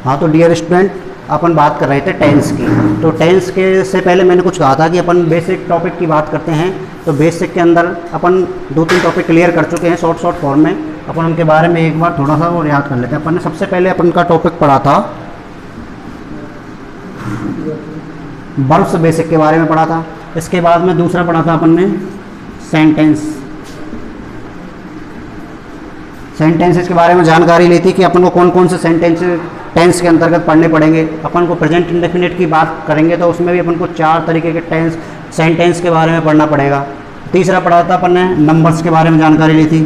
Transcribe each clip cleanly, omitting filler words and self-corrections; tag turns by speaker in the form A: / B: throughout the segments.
A: हाँ तो dear student, अपन बात कर रहे थे टेंस की। तो टेंस के से पहले मैंने कुछ कहा था कि अपन बेसिक टॉपिक की बात करते हैं। तो बेसिक के अंदर अपन 2-3 टॉपिक क्लियर कर चुके हैं शॉर्ट फॉर्म में। अपन उनके बारे में एक बार थोड़ा सा और याद कर लेते हैं। अपन ने सबसे पहले अपन का टॉपिक पढ़ा था वर्ब्स, बेसिक के बारे में पढ़ा था। इसके बाद में दूसरा पढ़ा था अपन ने सेंटेंसेस के बारे में जानकारी ली थी कि अपन को कौन कौन से सेंटेंस टेंस के अंतर्गत पढ़ने पड़ेंगे। अपन को प्रेजेंट इंडेफिनिट की बात करेंगे तो उसमें भी अपन को 4 तरीके के सेंटेंस के बारे में पढ़ना पड़ेगा। तीसरा पढ़ा था अपन ने नंबर्स के बारे में जानकारी ली थी,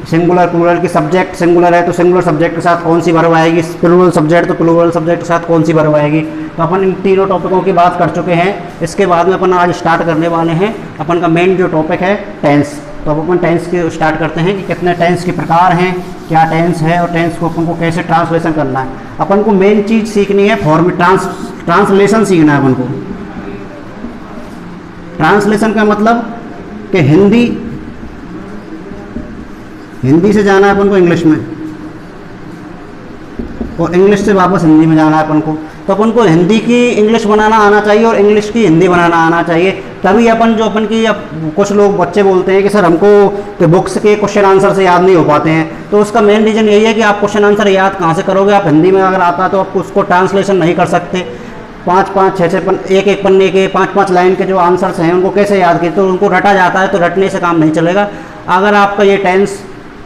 A: सिंगुलर प्लूरल की सब्जेक्ट सिंगुलर है तो सिंगुलर सब्जेक्ट के साथ कौन सी वर्ब आएगी, प्लूरल सब्जेक्ट तो प्लूरल सब्जेक्ट के साथ कौन सी वर्ब आएगी। तो अपन इन तीनों टॉपिकों की बात कर चुके हैं। इसके बाद में अपन आज स्टार्ट करने वाले हैं अपन का मेन जो टॉपिक है टेंस। तो अब अपन टेंस की स्टार्ट करते हैं कि कितने टेंस के प्रकार हैं, क्या टेंस है और टेंस को अपन को कैसे ट्रांसलेशन करना है। अपन को मेन चीज़ सीखनी है ट्रांसलेशन सीखना है अपन को। ट्रांसलेशन का मतलब कि हिंदी से जाना है अपन को इंग्लिश में और इंग्लिश से वापस हिंदी में जाना है अपन को। तो अपन को हिंदी की इंग्लिश बनाना आना चाहिए और इंग्लिश की हिंदी बनाना आना चाहिए। तभी अपन की अब कुछ लोग बच्चे बोलते हैं कि सर हमको कि बुक्स के क्वेश्चन आंसर से याद नहीं हो पाते हैं। तो उसका मेन रीज़न यही है कि आप क्वेश्चन आंसर याद कहाँ से करोगे। आप हिंदी में अगर आता है तो आप उसको ट्रांसलेशन नहीं कर सकते। 5-5, 6-6 एक पन्ने के 5-5 लाइन के जो आंसर्स हैं उनको कैसे याद किए, तो उनको रटा जाता है। तो रटने से काम नहीं चलेगा। अगर आपका ये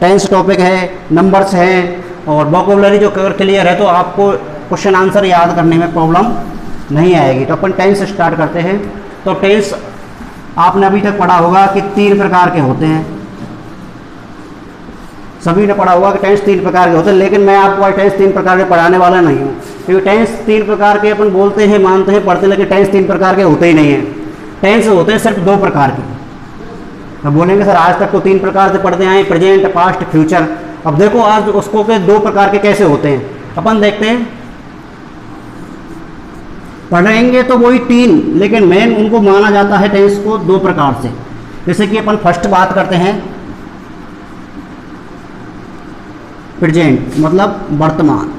A: टेंस टॉपिक है, नंबर्स हैं और वोकैबुलरी जो कवर क्लियर है तो आपको क्वेश्चन आंसर याद करने में प्रॉब्लम नहीं आएगी। तो अपन टेंस स्टार्ट करते हैं। तो टेंस आपने अभी तक पढ़ा होगा कि 3 प्रकार के होते हैं। सभी ने पढ़ा होगा कि टेंस 3 प्रकार के होते हैं, लेकिन मैं आपको टेंस 3 प्रकार के पढ़ाने वाला नहीं हूँ। क्योंकि टेंस 3 प्रकार के अपन बोलते हैं, मानते हैं, पढ़ते हैं, लेकिन टेंस 3 प्रकार के होते ही नहीं हैं। टेंस होते हैं सिर्फ 2 प्रकार के। अब बोलेंगे सर आज तक तो 3 प्रकार से पढ़ते आए, प्रेजेंट, पास्ट, फ्यूचर। अब देखो आज उसको के 2 प्रकार के कैसे होते हैं अपन देखते हैं। पढ़ेंगे तो वही 3, लेकिन मेन उनको माना जाता है टेंस को 2 प्रकार से। जैसे कि अपन फर्स्ट बात करते हैं प्रेजेंट, मतलब वर्तमान।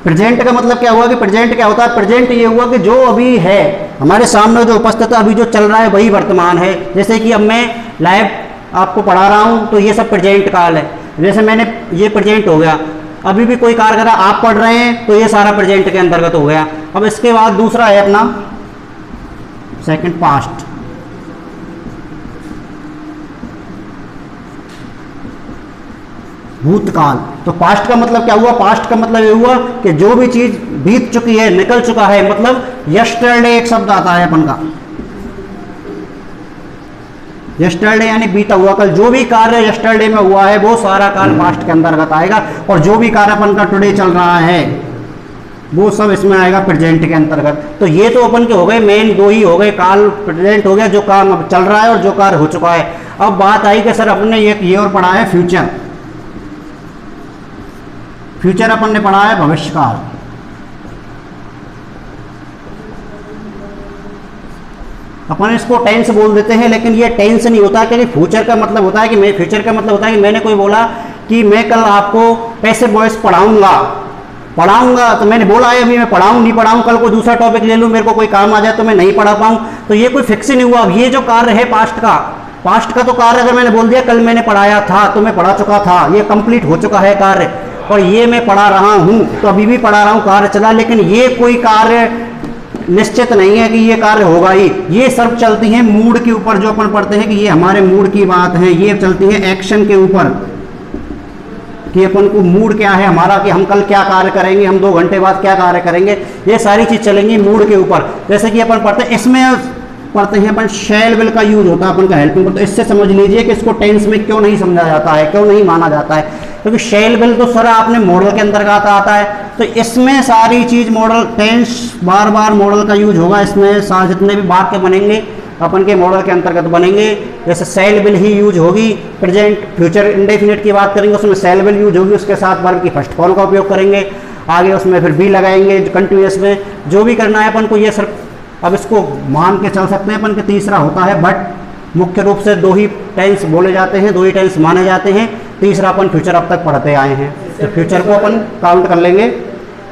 A: प्रेजेंट का मतलब क्या हुआ कि प्रेजेंट क्या होता है। प्रेजेंट ये हुआ कि जो अभी है हमारे सामने, जो उपस्थित है, अभी जो चल रहा है वही वर्तमान है। जैसे कि अब मैं लाइव आपको पढ़ा रहा हूँ तो ये सब प्रेजेंट काल है। जैसे मैंने ये प्रेजेंट हो गया, अभी भी कोई कार्य करा, आप पढ़ रहे हैं तो ये सारा प्रेजेंट के अंतर्गत हो गया। अब इसके बाद दूसरा है अपना सेकंड, पास्ट। भूतकाल। तो पास्ट का मतलब क्या हुआ, पास्ट का मतलब ये हुआ कि जो भी चीज बीत चुकी है, निकल चुका है, मतलब यस्टरडे एक शब्द आता है अपन का। यस्टरडे यानी बीता हुआ कल। जो भी कार्य यस्टरडे में हुआ है वो सारा काल पास्ट के अंतर्गत आएगा। और जो भी कार्य अपन का टुडे चल रहा है वो सब इसमें आएगा प्रेजेंट के अंतर्गत। तो ये तो अपन के हो गए मेन 2 ही हो गए, काल प्रेजेंट हो गया, जो काम अब चल रहा है और जो कार्य हो चुका है। अब बात आई कि सर अपने ये और पढ़ा है फ्यूचर। फ्यूचर अपन ने पढ़ा है भविष्यकाल। अपन इसको टेंस बोल देते हैं, लेकिन ये टेंस नहीं होता। कि फ्यूचर का मतलब होता है कि मैं फ्यूचर का मतलब होता है कि मैंने कोई बोला कि मैं कल आपको पैसे वॉइस पढ़ाऊंगा, तो मैंने बोला है अभी मैं पढ़ाऊँ नहीं पढ़ाऊँ, कल कोई दूसरा टॉपिक ले लूँ, मेरे को कोई काम आ जाए तो मैं नहीं पढ़ा पाऊँ, तो ये कोई फिक्स नहीं हुआ। अब ये जो कार्य है पास्ट का तो कार्य अगर मैंने बोल दिया कल मैंने पढ़ाया था तो मैं पढ़ा चुका था, ये कंप्लीट हो चुका है कार्य। और ये मैं पढ़ा रहा हूँ तो अभी भी पढ़ा रहा हूँ, कार्य चला। लेकिन ये कोई कार्य निश्चित नहीं है कि ये कार्य होगा ही। ये सब चलती हैं मूड के ऊपर। जो अपन पढ़ते हैं कि ये हमारे मूड की बात है, ये चलती है एक्शन के ऊपर कि अपन को मूड क्या है हमारा, कि हम कल क्या कार्य करेंगे, हम 2 घंटे बाद क्या कार्य करेंगे। ये सारी चीज चलेंगी मूड के ऊपर। जैसे कि अपन पढ़ते हैं, इसमें पढ़ते हैं अपन शैल विल का यूज होता है अपन का हेल्पिंग। तो इससे समझ लीजिए कि इसको टेंस में क्यों नहीं समझा जाता है, क्यों नहीं माना जाता है। क्योंकि शैल विल तो सर आपने मॉडल के अंतर्गत आता है। तो इसमें सारी चीज मॉडल, टेंस बार बार मॉडल का यूज होगा। इसमें जितने भी वाक्य बनेंगे अपन के मॉडल के अंतर्गत बनेंगे। जैसे शैल विल ही यूज होगी। प्रेजेंट फ्यूचर इंडेफिनिट की बात करेंगे उसमें शैल विल यूज होगी, उसके साथ वर्ब की फर्स्ट फॉर्म का उपयोग करेंगे। आगे उसमें फिर बी लगाएंगे कंटिन्यूअस में। जो भी करना है अपन को ये सिर्फ अब इसको मान के चल सकते हैं अपन के। तीसरा होता है बट। मुख्य रूप से दो ही टेंस बोले जाते हैं, दो ही टेंस माने जाते हैं। तीसरा अपन फ्यूचर अब तक पढ़ते आए हैं, तो फ्यूचर को अपन काउंट कर लेंगे।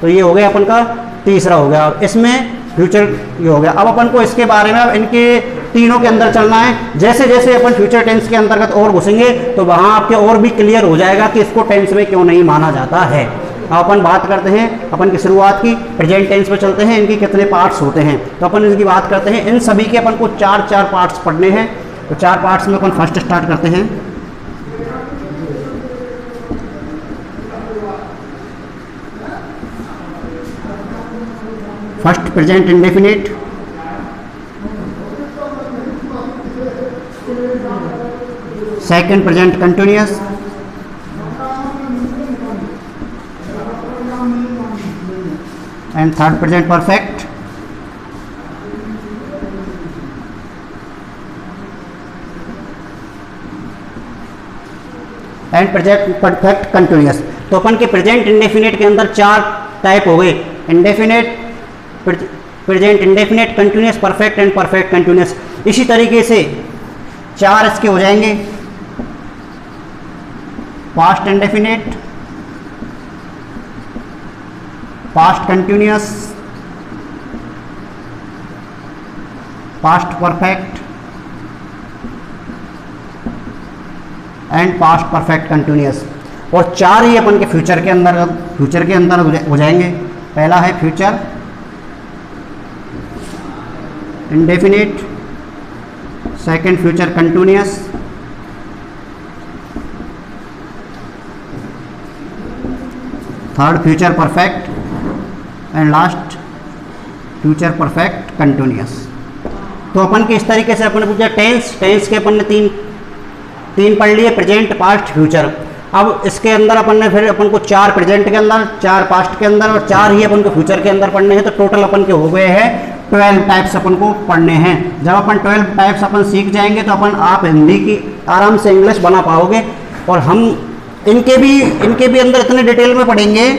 A: तो ये हो गया अपन का तीसरा हो गया। इसमें फ्यूचर ये हो गया। अब अपन को इसके बारे में, अब इनके तीनों के अंदर चलना है। जैसे जैसे अपन फ्यूचर टेंस के अंतर्गत और घुसेंगे तो वहाँ आपके और भी क्लियर हो जाएगा कि इसको टेंस में क्यों नहीं माना जाता है। अब अपन बात करते हैं अपन की शुरुआत की, प्रेजेंट टेंस पे चलते हैं। इनके कितने पार्ट्स होते हैं तो अपन इनकी बात करते हैं। इन सभी के अपन को चार चार पार्ट्स पढ़ने हैं। तो चार पार्ट्स में अपन फर्स्ट स्टार्ट करते हैं। First present indefinite, second present continuous, and third present perfect, and present perfect continuous. तो अपन के प्रेजेंट इंडेफिनिट के अंदर चार टाइप हो गए, indefinite, present indefinite, continuous, perfect and perfect continuous. इसी तरीके से चार इसके हो जाएंगे, past indefinite, past continuous, past perfect and past perfect continuous. और चार ही अपन के फ्यूचर के अंदर हो जाएंगे। पहला है future indefinite, second future continuous, third future perfect and last future perfect continuous. तो अपन के इस तरीके से अपन पूछा टेंस के अपन ने तीन पढ़ लिए, प्रेजेंट, पास्ट, फ्यूचर। अब इसके अंदर अपन ने फिर अपन को चार प्रेजेंट के अंदर, चार पास्ट के अंदर और चार ही अपन को फ्यूचर के अंदर पढ़ने हैं। तो टोटल अपन के हो गए हैं 12 टाइप्स अपन को पढ़ने हैं। जब अपन 12 टाइप्स अपन सीख जाएंगे तो अपन आप हिंदी की आराम से इंग्लिश बना पाओगे। और हम इनके भी अंदर इतने डिटेल में पढ़ेंगे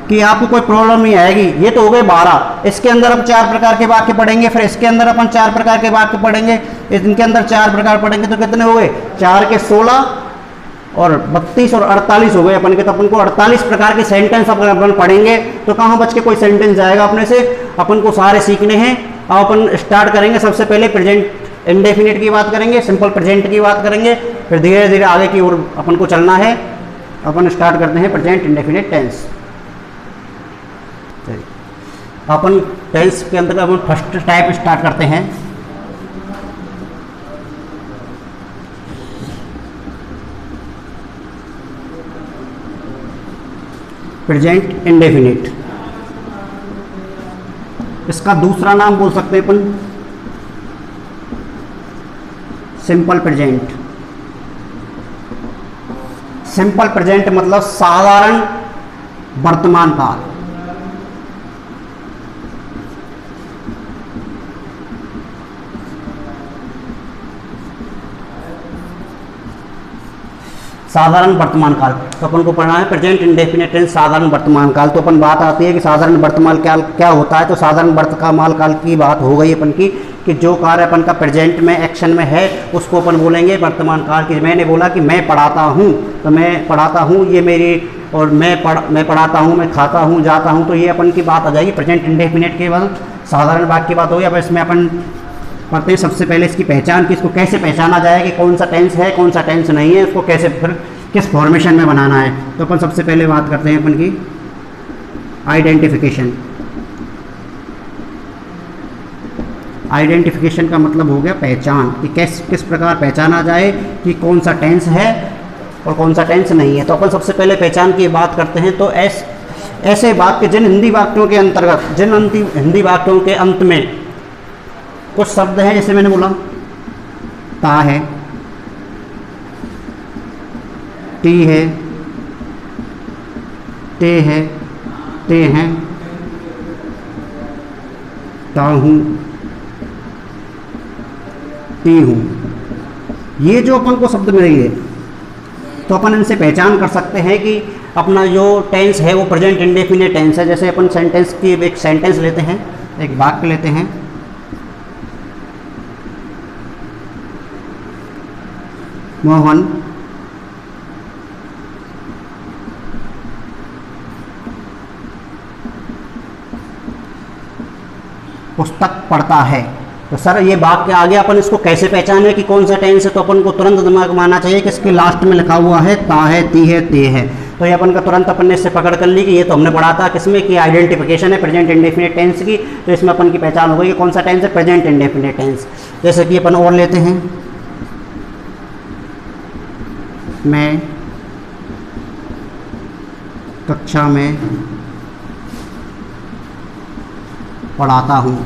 A: कि आपको कोई प्रॉब्लम नहीं आएगी। ये तो हो गए 12। इसके अंदर अब 4 प्रकार के वाक्य पढ़ेंगे, फिर इसके अंदर अपन 4 प्रकार के वाक्य पढ़ेंगे, इनके अंदर 4 प्रकार पढ़ेंगे। तो कितने हो गए? 4 के 16 और 32 और 48 हो गए अपन के। तो अपन को 48 प्रकार के सेंटेंस अपन पढ़ेंगे। तो कहाँ बच के कोई सेंटेंस जाएगा अपने से? अपन को सारे सीखने हैं। अब अपन स्टार्ट करेंगे। सबसे पहले प्रेजेंट इंडेफिनिट की बात करेंगे, सिंपल प्रेजेंट की बात करेंगे, फिर धीरे धीरे आगे की ओर अपन को चलना है। अपन स्टार्ट करते हैं प्रेजेंट इंडेफिनिट टेंस। अपन टेंस के अंदर अपन फर्स्ट टाइप स्टार्ट करते हैं। प्रेजेंट इंडेफिनिट, इसका दूसरा नाम बोल सकते हैं अपन सिंपल प्रेजेंट। सिंपल प्रेजेंट मतलब साधारण वर्तमान काल। साधारण वर्तमान काल। तो अपन को पढ़ना है प्रेजेंट इंडेफिनिट टेंस, साधारण वर्तमान काल। तो अपन बात आती है कि साधारण वर्तमान काल क्या होता है। तो साधारण वर्तमान काल की बात हो गई अपन की कि जो कार्य अपन का प्रेजेंट में एक्शन में है उसको अपन बोलेंगे वर्तमान काल की। मैंने बोला कि मैं पढ़ाता हूँ, तो मैं पढ़ाता हूँ, ये मेरी, और मैं पढ़ाता हूँ, मैं खाता हूँ, जाता हूँ। तो ये अपन की बात आ जाएगी प्रेजेंट इंडेफिनिट के बाद साधारण वाक्य की बात होगी। अब इसमें अपन पढ़ते हैं सबसे पहले इसकी पहचान की, इसको कैसे पहचाना जाए कि कौन सा टेंस है कौन सा टेंस नहीं है, उसको कैसे फिर किस फॉर्मेशन में बनाना है। तो अपन सबसे पहले बात करते हैं अपन की आइडेंटिफिकेशन। आइडेंटिफिकेशन का मतलब हो गया पहचान, कि किस प्रकार पहचाना जाए कि कौन सा टेंस है और कौन सा टेंस नहीं है। तो अपन सबसे पहले पहचान की बात करते हैं। तो ऐसे वाक्य जिन हिंदी वाक्यों के अंतर्गत, जिन हिंदी वाक्यों के अंत में कुछ शब्द हैं, जैसे मैंने बोला ता है, टी है, ते है, ते हैं, ता हूँ, ती हूँ। ये जो अपन को शब्द मिलेंगे तो अपन इनसे पहचान कर सकते हैं कि अपना जो टेंस है वो प्रेजेंट इंडेफिनिट टेंस है। जैसे अपन सेंटेंस की एक सेंटेंस लेते हैं, एक वाक्य लेते हैं। मोहन पुस्तक पढ़ता है। तो सर ये वाक्य आ गया, अपन इसको कैसे पहचाने कि कौन सा टेंस है? तो अपन को तुरंत दिमाग में आना चाहिए कि इसके लास्ट में लिखा हुआ है ता है, ती है, ते है। तो ये अपन का तुरंत अपन ने इससे पकड़ कर ली कि ये तो हमने पढ़ा था किसमें कि आइडेंटिफिकेशन है प्रेजेंट इंडेफिनिट टेंस की। तो इसमें अपन की पहचान हो गई कि कौन सा टेंस है, प्रेजेंट इंडेफिनिट टेंस। जैसे कि अपन और लेते हैं, मैं कक्षा में पढ़ाता हूँ।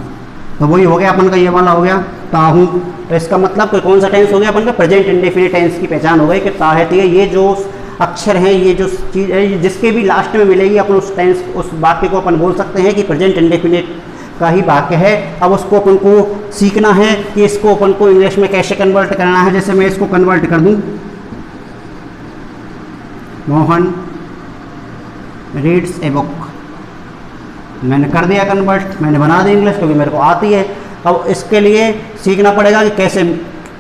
A: तो वही हो गया अपन का, ये वाला हो गया ता हूँ। तो इसका मतलब कोई कौन सा टेंस हो गया अपन का, प्रेजेंट इंडेफिनिट टेंस की पहचान हो गई कि ता है, ती है, ये जो अक्षर हैं, ये जो चीज़ है जिसके भी लास्ट में मिलेगी अपन उस टेंस, उस वाक्य को अपन बोल सकते हैं कि प्रेजेंट इंडेफिनिट का ही वाक्य है। अब उसको अपन को सीखना है कि इसको अपन को इंग्लिश में कैसे कन्वर्ट करना है। जैसे मैं इसको कन्वर्ट कर दूँ, मोहन रीड्स ए बुक। मैंने कर दिया कन्वर्ट, मैंने बना दी इंग्लिश क्योंकि मेरे को आती है। अब इसके लिए सीखना पड़ेगा कि कैसे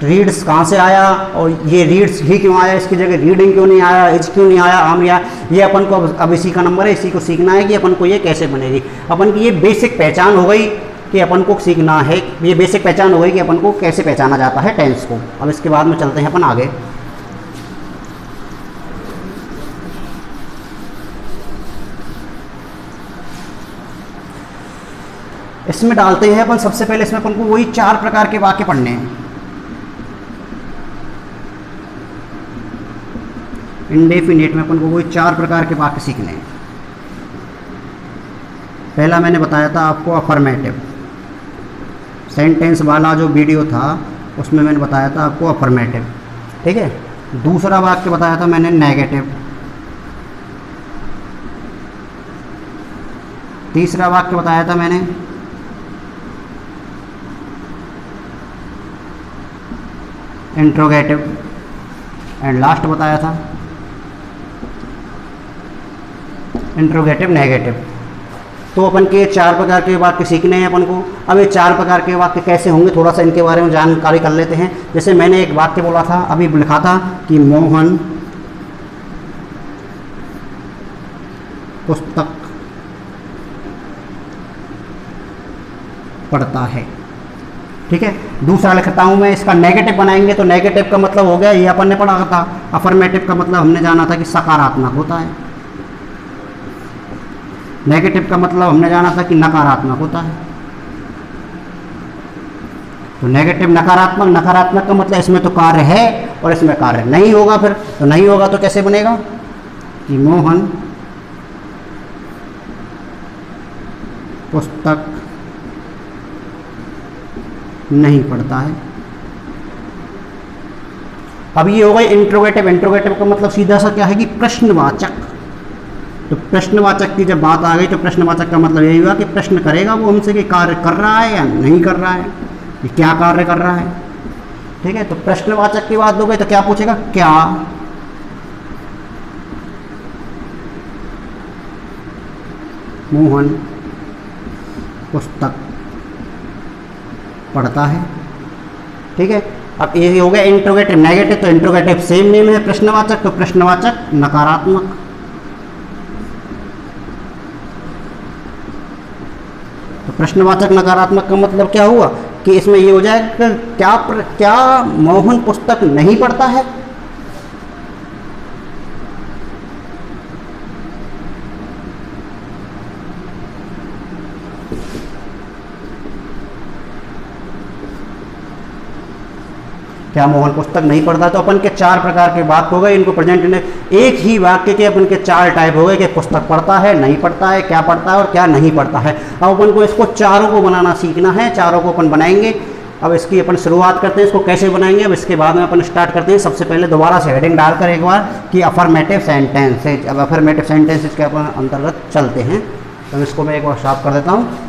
A: रीड्स कहाँ से आया और ये रीड्स ही क्यों आया, इसकी जगह रीडिंग क्यों नहीं आया, इज क्यों नहीं आया, आम या। ये अपन को अब इसी का नंबर है, इसी को सीखना है कि अपन को ये कैसे बनेगी। अपन की ये बेसिक पहचान हो गई कि अपन को सीखना है, ये बेसिक पहचान हो गई कि अपन को कैसे पहचाना जाता है टेंस को। अब इसके बाद में चलते हैं अपन आगे। इसमें डालते हैं अपन सबसे पहले, इसमें अपन को वही 4 प्रकार के वाक्य पढ़ने हैं। इंडेफिनिट में अपन को वही 4 प्रकार के वाक्य सीखने हैं। पहला मैंने बताया था आपको अफर्मेटिव सेंटेंस वाला जो वीडियो था उसमें मैंने बताया था आपको अफर्मेटिव, ठीक है। दूसरा वाक्य बताया था मैंने नेगेटिव। तीसरा वाक्य बताया था मैंने इंट्रोगेटिव, एंड लास्ट बताया था इंट्रोगेटिव नेगेटिव। तो अपन के 4 प्रकार के वाक्य सीखने हैं अपन को। अब ये 4 प्रकार के वाक्य कैसे होंगे, थोड़ा सा इनके बारे में जानकारी कर लेते हैं। जैसे मैंने एक वाक्य बोला था, अभी लिखा था कि मोहन पुस्तक पढ़ता है, ठीक है। दूसरा लिखता हूँ मैं, इसका नेगेटिव बनाएंगे तो नेगेटिव का मतलब हो गया, ये अपन ने पढ़ा था। अफर्मेटिव का मतलब हमने जाना था कि सकारात्मक होता है। नेगेटिव का मतलब हमने जाना था कि नकारात्मक होता है। तो नेगेटिव नकारात्मक, नकारात्मक का मतलब इसमें तो कार्य है और इसमें कार्य नहीं होगा। फिर तो नहीं होगा तो कैसे बनेगा कि मोहन पुस्तक नहीं पढ़ता है। अब ये हो गई इंट्रोगेटिव। इंट्रोगेटिव का मतलब सीधा सा क्या है कि प्रश्नवाचक। तो प्रश्नवाचक की जब बात आ गई तो प्रश्नवाचक का मतलब यही हुआ कि प्रश्न करेगा वो हमसे कि कार्य कर रहा है या नहीं कर रहा है, कि क्या कार्य कर रहा है, ठीक है। तो प्रश्नवाचक की बात हो गई तो क्या पूछेगा, क्या मोहन पुस्तक पढ़ता है, ठीक है। अब ये हो गया इंट्रोगेटिव। नेगेटिव तो इंट्रोगेटिव सेम नेम है प्रश्नवाचक, तो प्रश्नवाचक नकारात्मक। तो प्रश्नवाचक नकारात्मक का मतलब क्या हुआ कि इसमें ये हो जाएगा क्या मोहन पुस्तक नहीं पढ़ता है। क्या मोहन पुस्तक नहीं पढ़ता। तो अपन के 4 प्रकार के वाक्य हो गए, इनको प्रेजेंट ने एक ही वाक्य के अपन के 4 टाइप हो गए कि पुस्तक पढ़ता है, नहीं पढ़ता है, क्या पढ़ता है और क्या नहीं पढ़ता है। अब अपन को इसको चारों को बनाना सीखना है, चारों को अपन बनाएंगे। अब इसकी अपन शुरुआत करते हैं, इसको कैसे बनाएंगे। अब इसके बाद में अपन स्टार्ट करते हैं। सबसे पहले दोबारा से हेडिंग डालकर एक बार कि अफर्मेटिव सेंटेंसेज। अब अफर्मेटिव सेंटेंसेज के अपन अंतर्गत चलते हैं। तो इसको मैं एक बार साफ कर देता हूँ।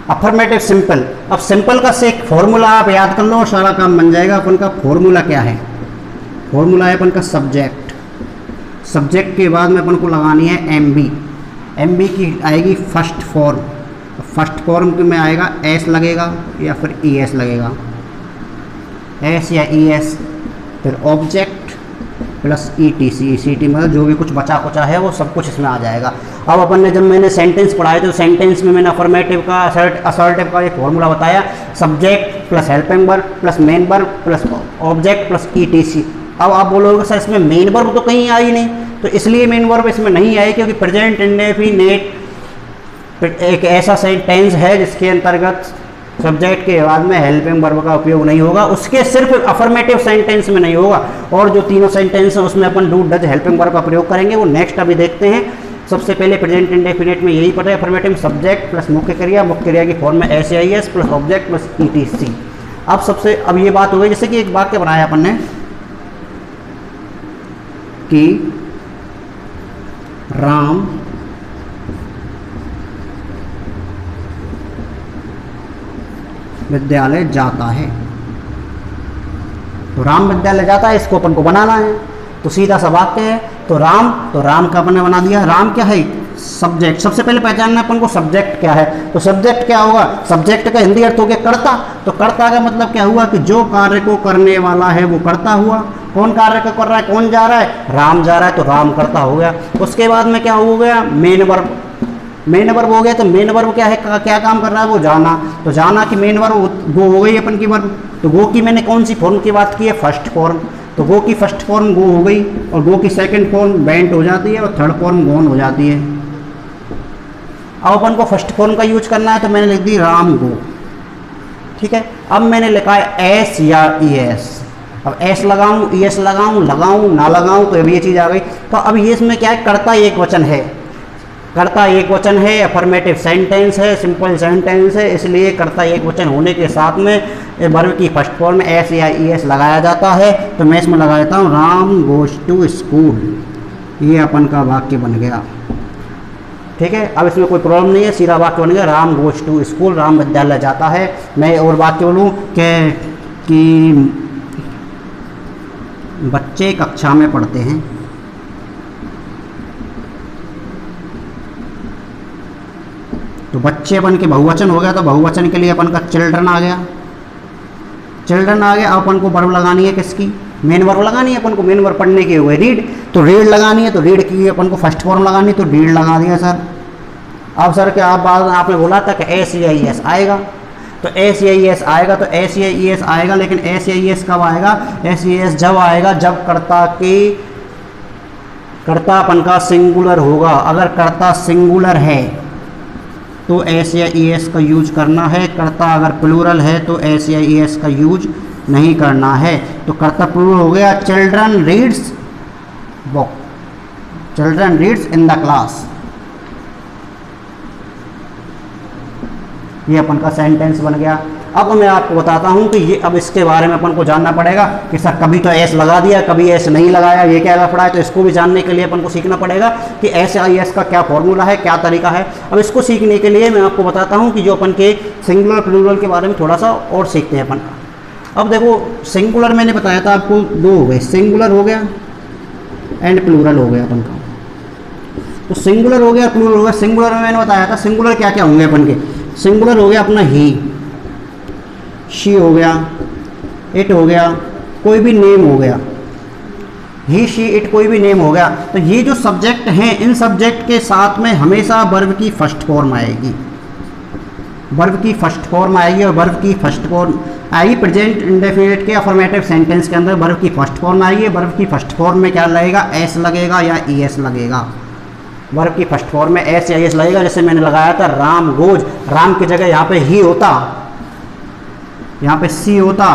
A: Affirmative simple. अब सिंपल का से एक फॉर्मूला आप याद कर लो और सारा काम बन जाएगा। अपन का फॉर्मूला क्या है? फॉर्मूला है अपन का सब्जेक्ट। सब्जेक्ट के बाद में अपन को लगानी है एम बी। एम बी की आएगी फर्स्ट फॉर्म। फर्स्ट फॉर्म में आएगा एस लगेगा या फिर ई एस लगेगा, एस या ई एस। फिर object plus E T C. C T मतलब जो भी कुछ बचा कुचा है वो सब कुछ इसमें आ जाएगा। अब अपन ने जब मैंने सेंटेंस पढ़ाए तो सेंटेंस में मैंने अफर्मेटिव का असर्टिव का एक फॉर्मूला बताया, subject plus helping verb plus main verb plus object plus E T C. अब आप बोलोगे सर इसमें मेन वर्ब तो कहीं आई नहीं, तो इसलिए मेन वर्ब इसमें नहीं आई क्योंकि प्रेजेंट इंडेफिनिट एक ऐसा सेंटेंस है जिसके अंतर्गत सब्जेक्ट के बाद में हेल्पिंग वर्ब का उपयोग नहीं होगा। उसके सिर्फ अफर्मेटिव सेंटेंस में नहीं होगा, और जो तीनों सेंटेंस हैं उसमें अपन डू डज हेल्पिंग वर्ब का प्रयोग करेंगे, वो नेक्स्ट अभी देखते हैं। सबसे पहले प्रेजेंट इंडेफिनिट में यही पता है, अफर्मेटिव सब्जेक्ट प्लस मुख्य क्रिया की फॉर्म में S I S plus object plus E T C. अब ये बात हो गई, जैसे कि एक वाक्य बनाया अपन ने कि राम विद्यालय जाता है, तो राम विद्यालय जाता है, इसको अपन को बनाना है। तो सीधा सा वाक्य है, तो राम का अपन ने बना दिया। राम क्या है? सब्जेक्ट। सबसे पहले पहचानना अपन को सब्जेक्ट क्या है। तो सब्जेक्ट क्या होगा? सब्जेक्ट का हिंदी अर्थ हो गया कर्ता। तो कर्ता का मतलब क्या हुआ कि जो कार्य को करने वाला है वो कर्ता हुआ। कौन कार्य को कर रहा है? कौन जा रहा है? राम जा रहा है, तो राम कर्ता हो गया। उसके बाद में क्या हो गया? Main verb. मेन वर्ब हो गया, तो मेन वर्ब क्या है? क्या काम कर रहा है? वो जाना। तो जाना की मेन वर्ब गो हो गई अपन की वर्ब। तो गो की मैंने कौन सी फॉर्म की बात की है? First form. तो गो की फर्स्ट फॉर्म गो हो गई, और गो की सेकंड फॉर्म वेंट हो जाती है, और थर्ड फॉर्म गोन हो जाती है। अब अपन को फर्स्ट फॉर्म का यूज करना है, तो मैंने लिख दी राम गो। ठीक है। अब मैंने लिखा है एस या ई एस। अब एस लगाऊं, ई एस लगाऊं ना लगाऊं, तो अब ये चीज़ आ गई। तो अब ये इसमें क्या है? कर्ता एक वचन है। कर्ता एक वचन है, अफर्मेटिव सेंटेंस है, सिंपल सेंटेंस है, इसलिए कर्ता एक वचन होने के साथ में वर्ब की फर्स्ट फॉर्म में एस या ई एस लगाया जाता है। तो मैं इसमें लगा देता हूँ राम गोज टू स्कूल। ये अपन का वाक्य बन गया। ठीक है। अब इसमें कोई प्रॉब्लम नहीं है, सीधा वाक्य बन गया Ram goes to school, Ram विद्यालय जाता है। मैं और वाक्य बोलूँ कि बच्चे कक्षा में पढ़ते हैं। तो बच्चे अपन के बहुवचन हो गया, तो बहुवचन के लिए अपन का चिल्ड्रन आ गया। चिल्ड्रन आ गया। अब अपन को वर्ब लगानी है किसकी? मेन वर्ब लगानी है अपन को। मेन वर्ब पढ़ने की हुए रीड, तो रीड लगानी है, तो रीड की अपन को फर्स्ट फॉर्म लगानी है, तो रीड लगा दिया सर। अब सर क्या आपने बोला था कि एस या ई एस आएगा, तो एस या ई एस आएगा, तो एस या ई एस आएगा, लेकिन एस या ई एस कब आएगा? एस या ई एस जब आएगा जब कर्ता अपन का सिंगुलर होगा। अगर कर्ता सिंगुलर है तो एस या ई एस का यूज करना है। कर्ता अगर प्लूरल है तो एस या ई एस का यूज नहीं करना है। तो कर्ता प्लूरल हो गया, children reads book, children reads in the class. ये अपन का सेंटेंस बन गया। अब मैं आपको बताता हूँ कि ये अब इसके बारे में अपन को जानना पड़ेगा कि सर कभी तो एस लगा दिया, कभी एस नहीं लगाया, ये क्या लफड़ा है। तो इसको भी जानने के लिए अपन को सीखना पड़ेगा कि एस या एस का क्या फॉर्मूला है, क्या तरीका है। अब इसको सीखने के लिए मैं आपको बताता हूँ कि जो अपन के सिंगुलर प्लूरल के बारे में थोड़ा सा और सीखते हैं अपन। अब देखो सिंगुलर मैंने बताया था आपको दो हो गए, सिंगुलर हो गया एंड प्लूरल हो गया अपन का। तो सिंगुलर हो गया, प्लूरल हो गया। सिंगुलर में मैंने बताया था सिंगुलर क्या क्या होंगे अपन के। सिंगुलर हो गया अपना ही, शी हो गया, इट हो गया, कोई भी नेम हो गया, ही शी इट कोई भी नेम हो गया। तो ये जो सब्जेक्ट हैं, इन सब्जेक्ट के साथ में हमेशा वर्ब की फर्स्ट फॉर्म आएगी। वर्ब की फर्स्ट फॉर्म आएगी, और वर्ब की फर्स्ट फॉर्म आएगी प्रेजेंट इंडेफिनिट के अफर्मेटिव सेंटेंस के अंदर वर्ब की फर्स्ट फॉर्म आएगी। वर्ब की फर्स्ट फॉर्म में क्या लगेगा? एस लगेगा या ई एस लगेगा। वर्ब की फर्स्ट फॉर्म में एस या एस लगेगा। जैसे मैंने लगाया था राम गोज, राम की जगह यहाँ पे ही होता, यहाँ पे सी होता,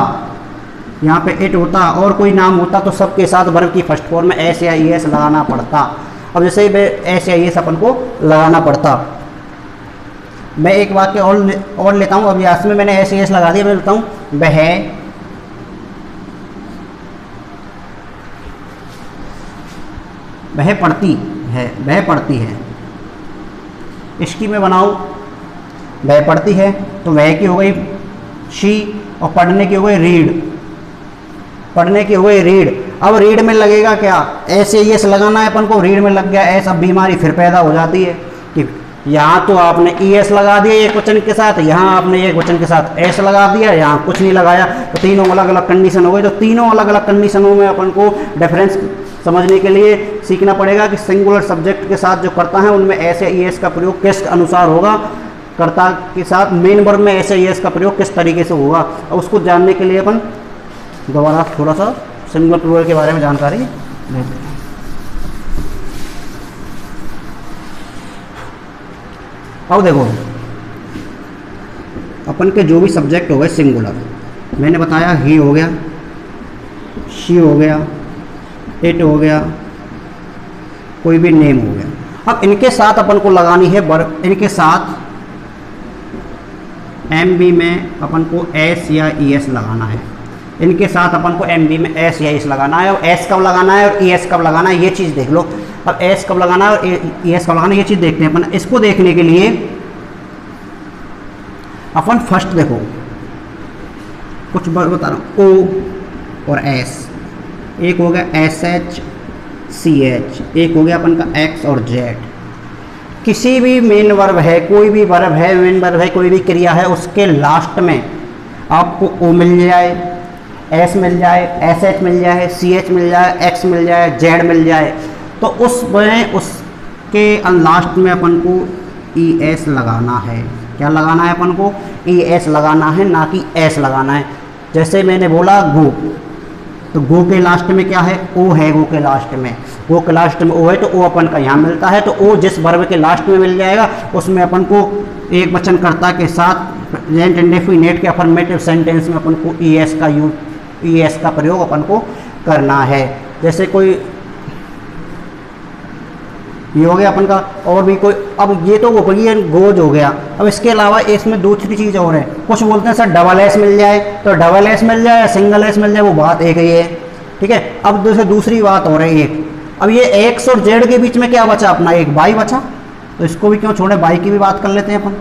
A: यहाँ पे इट होता, और कोई नाम होता, तो सबके साथ वर्ब की फर्स्ट फॉर्म में एस या ई एस लगाना पड़ता। अब जैसे एस या ई एस अपन को लगाना पड़ता। मैं एक वाक्य और लेता हूँ। अब यहाँ में मैंने एस या एस लगा दिया। मैं लेता हूँ वह पढ़ती है, वह पढ़ती है। इसकी मैं बनाऊँ वह पढ़ती है, तो वह की हो गई शी, और पढ़ने की हो गई रीड, पढ़ने की हो गई रीड। अब रीड में लगेगा क्या, ऐसे एस लगाना है अपन को, रीड में लग गया एस, अब बीमारी फिर पैदा हो जाती है कि यहाँ तो आपने ई एस लगा दिया एक वचन के साथ, यहाँ आपने एक वचन के साथ एस लगा दिया, यहाँ कुछ नहीं लगाया, तो तीनों अलग अलग कंडीशन हो गई। तो तीनों अलग अलग कंडीशनों में अपन को डिफरेंस समझने के लिए सीखना पड़ेगा कि सिंगुलर सब्जेक्ट के साथ जो करता है उनमें एस या ई एस का प्रयोग किस अनुसार होगा, कर्ता के साथ मेन वर्ब में एस या ई एस का प्रयोग किस तरीके से होगा। और उसको जानने के लिए अपन दोबारा थोड़ा सा सिंगुलर प्लूरल के बारे में जानकारी लेते हैं। अब देखो अपन के जो भी सब्जेक्ट हो गए सिंगुलर, मैंने बताया ही हो गया, शी हो गया, इट हो गया, कोई भी नेम हो गया। अब इनके साथ अपन को लगानी है वर्ब, इनके साथ एम बी में अपन को एस या ई एस लगाना है, इनके साथ अपन को एम बी में एस या एस लगाना है। और एस कब लगाना है और ई एस कब लगाना है ये चीज़ देख लो। अब एस कब लगाना है और ई एस कब लगाना है ये चीज़ देखते हैं अपन। इसको देखने के लिए अपन फर्स्ट देखो कुछ बता रहा हूँ, ओ और एस, एक हो गया एस एच सी एच, एक हो गया अपन का एक्स और जेड। किसी भी मेन वर्ब है, कोई भी वर्ब है, मेन वर्ब है, कोई भी क्रिया है, उसके लास्ट में आपको ओ मिल जाए, एस मिल जाए, एस एच मिल जाए, सी एच मिल जाए, एक्स मिल जाए, जेड मिल जाए, तो उसमें उसके लास्ट में अपन को ई एस लगाना है। क्या लगाना है अपन को, ई एस लगाना है, ना कि एस लगाना है। जैसे मैंने बोला गो, तो गो के लास्ट में क्या है, ओ है, गो के लास्ट में, गो के लास्ट में ओ है, तो ओ अपन का यहाँ मिलता है। तो ओ जिस वर्ब के लास्ट में मिल जाएगा उसमें अपन को एक वचन कर्ता के साथ प्रेजेंट इंडेफिनिट के अफर्मेटिव सेंटेंस में अपन को ई एस का प्रयोग अपन को करना है। जैसे कोई ये हो गया अपन का, और भी कोई, अब ये तो ये गोज हो गया। अब इसके अलावा इसमें दूसरी चीज़ और है, कुछ बोलते हैं सर डबल एस मिल जाए, तो डबल एस मिल जाए या सिंगल एस मिल जाए, वो बात एक ही है, ठीक है। अब दूसरी बात हो रही है एक, अब ये एक्स और जेड के बीच में क्या बचा अपना, एक बाई बचा, तो इसको भी क्यों छोड़े, बाई की भी बात कर लेते हैं अपन।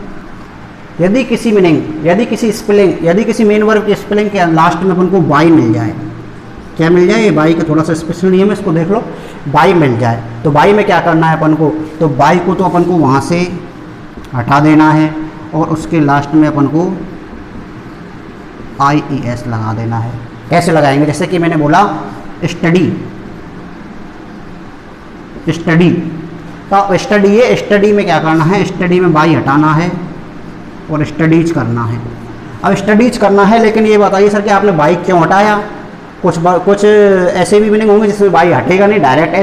A: यदि किसी मीनिंग, यदि किसी स्पेलिंग, यदि किसी मेन वर्ब की स्पेलिंग के लास्ट में अपन को बाई मिल जाए, क्या मिल जाए, ये बाई का थोड़ा सा स्पेशल नियम है, इसको देख लो, बाई मिल जाए, तो बाई में क्या करना है अपन को, तो बाई को तो अपन को वहाँ से हटा देना है और उसके लास्ट में अपन को आई ई एस लगा देना है। कैसे लगाएंगे, जैसे कि मैंने बोला स्टडी, स्टडी का स्टडी है, स्टडी में क्या करना है, स्टडी में बाई हटाना है और स्टडीज करना है। अब स्टडीज करना है, लेकिन ये बताइए सर कि आपने बाई क्यों हटाया, कुछ ऐसे भी मीनिंग होंगे जिसमें बाई हटेगा नहीं, डायरेक्ट